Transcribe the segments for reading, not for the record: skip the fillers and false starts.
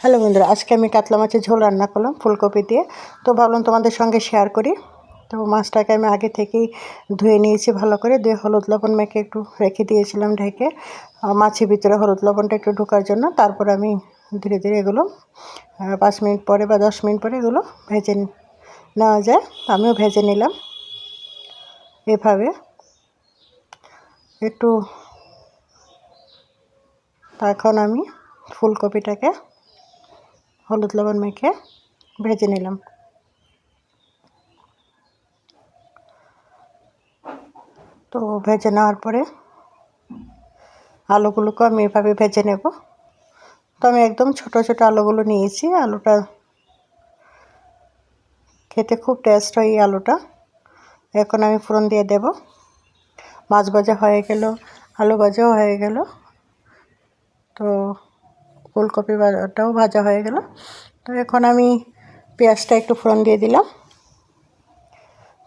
Hello বন্ধুরা, আজকে আমি কাতলা মাছের ঝোল রান্না করলাম ফুলকপি দিয়ে। তো ভাবলাম তোমাদের সঙ্গে শেয়ার করি। তো মাছটাকে আমি আগে থেকেই ধুয়ে নিয়েছি ভালো করে, দিয়ে হলুদ লবণ মেখে একটু রেখে দিয়েছিলাম ঢেকে, মাছের ভিতরে হলুদ লবণটা একটু ঢোকার জন্য। তারপর আমি ধীরে ধীরে এগুলো 5 মিনিট পরে বা 10 মিনিট পরে এগুলো ভেজে নেওয়া যায়। আমিও ভেজে নিলাম এভাবে একটু। এখন আমি ফুলকপিটাকে হলুদ লবণ মেখে ভেজে নিলাম। তো ভেজে নেওয়ার পরে আলুগুলোকে আমি এভাবে ভেজে নেব। তো আমি একদম ছোট ছোট আলুগুলো নিয়েছি। আলুটা খেতে খুব টেস্ট হয় এই আলুটা। এখন আমি ফোড়ন দিয়ে দেব। মাছ ভাজা হয়ে গেল, আলু ভাজাও হয়ে গেল, তো ফুলকপি ভাজাটাও ভাজা হয়ে গেল। তো এখন আমি পেঁয়াজটা একটু ফোড়ন দিয়ে দিলাম।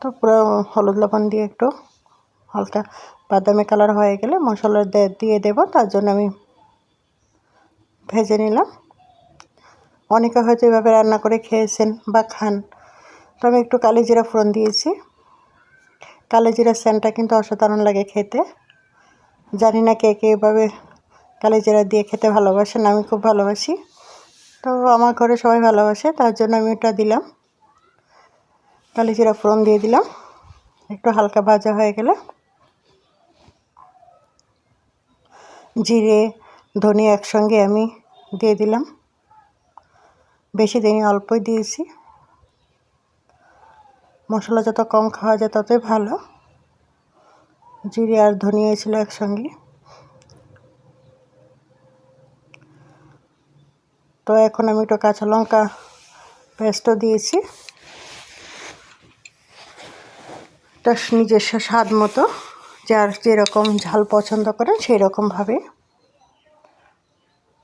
তো পুরো হলুদ লবণ দিয়ে একটু হালকা বাদামি কালার হয়ে গেলে মশলা দিয়ে দেব। তার জন্য আমি ভেজে নিলাম। অনেকে হয়তো এভাবে রান্না করে খেয়েছেন বা খান। তো আমি একটু কালো জিরা ফোড়ন দিয়েছি। কালো জিরার সেন্টটা কিন্তু অসাধারণ লাগে খেতে। জানি না কে কে এভাবে কালো জিরা দিয়ে খেতে ভালোবাসেন, আমি খুব ভালোবাসি। তো আমার ঘরে সবাই ভালোবাসে, তার জন্য আমি এটা দিলাম। কালো জিরা ফোড়ন দিয়ে দিলাম। একটু হালকা ভাজা হয়ে গেলে জিরে ধনে একসঙ্গে আমি দিয়ে দিলাম। বেশি দিইনি, অল্পই দিয়েছি। মশলা যত কম খাওয়া যায় ততই ভালো। জিরে আর ধনিয়া ছিল একসঙ্গে। তো এখন আমি একটু কাঁচা লঙ্কা পেস্টও দিয়েছি। এটা নিজস্ব স্বাদ মতো, যার যেরকম ঝাল পছন্দ করেন সেই রকমভাবে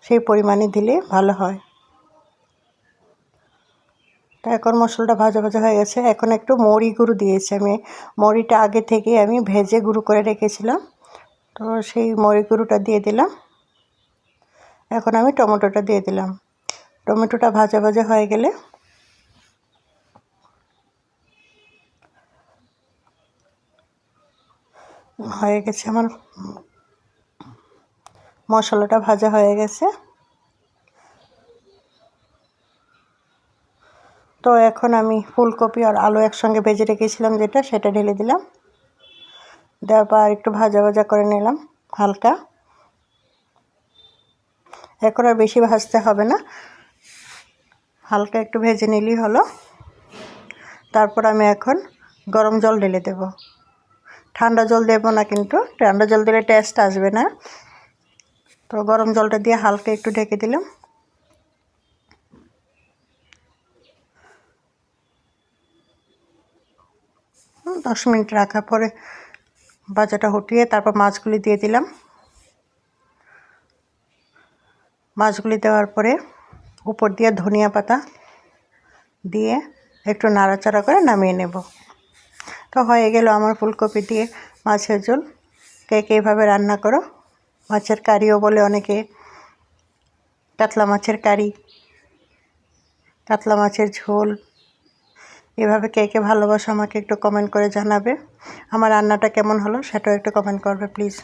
সেই পরিমাণে দিলে ভালো হয়। তো এখন মশলাটা ভাজা ভাজা হয়ে গেছে। এখন একটু মৌরি গুঁড়ো দিয়েছি আমি। মৌরিটা আগে থেকে আমি ভেজে গুঁড়ো করে রেখেছিলাম, তো সেই মৌরি গুঁড়োটা দিয়ে দিলাম। এখন আমি টমেটোটা দিয়ে দিলাম। টমেটোটা ভাজা ভাজা হয়ে গেলে হয়ে গেছে আমার মশলাটা ভাজা হয়ে গেছে। তো এখন আমি ফুলকপি আর আলু একসঙ্গে ভেজে রেখেছিলাম যেটা, সেটা ঢেলে দিলাম। দেওয়ার পর একটু ভাজা ভাজা করে নিলাম হালকা। এখন আর বেশি ভাজতে হবে না, হালকা একটু ভেজে নিলেই হলো। তারপর আমি এখন গরম জল ঢেলে দেব। ঠান্ডা জল দেব না, কিন্তু ঠান্ডা জল দিলে টেস্ট আসবে না। তো গরম জলটা দিয়ে হালকা একটু ঢেকে দিলাম। দশ মিনিট রাখার পরে ভাজাটা হটিয়ে তারপর মাছগুলি দিয়ে দিলাম। মাছগুলি দেওয়ার পরে উপর দিয়ে ধনিয়া পাতা দিয়ে একটু নাড়াচাড়া করে নামিয়ে নেব। তো হয়ে গেল আমার ফুলকপি দিয়ে মাছের ঝোল। কে কে এভাবে রান্না করো? মাছের কারিও বলে অনেকে, কাতলা মাছের কারি, কাতলা মাছের ঝোল। এভাবে কে কে ভালোবাসো আমাকে একটু কমেন্ট করে জানাবে। আমার রান্নাটা কেমন হলো সেটাও একটু কমেন্ট করবে প্লিজ।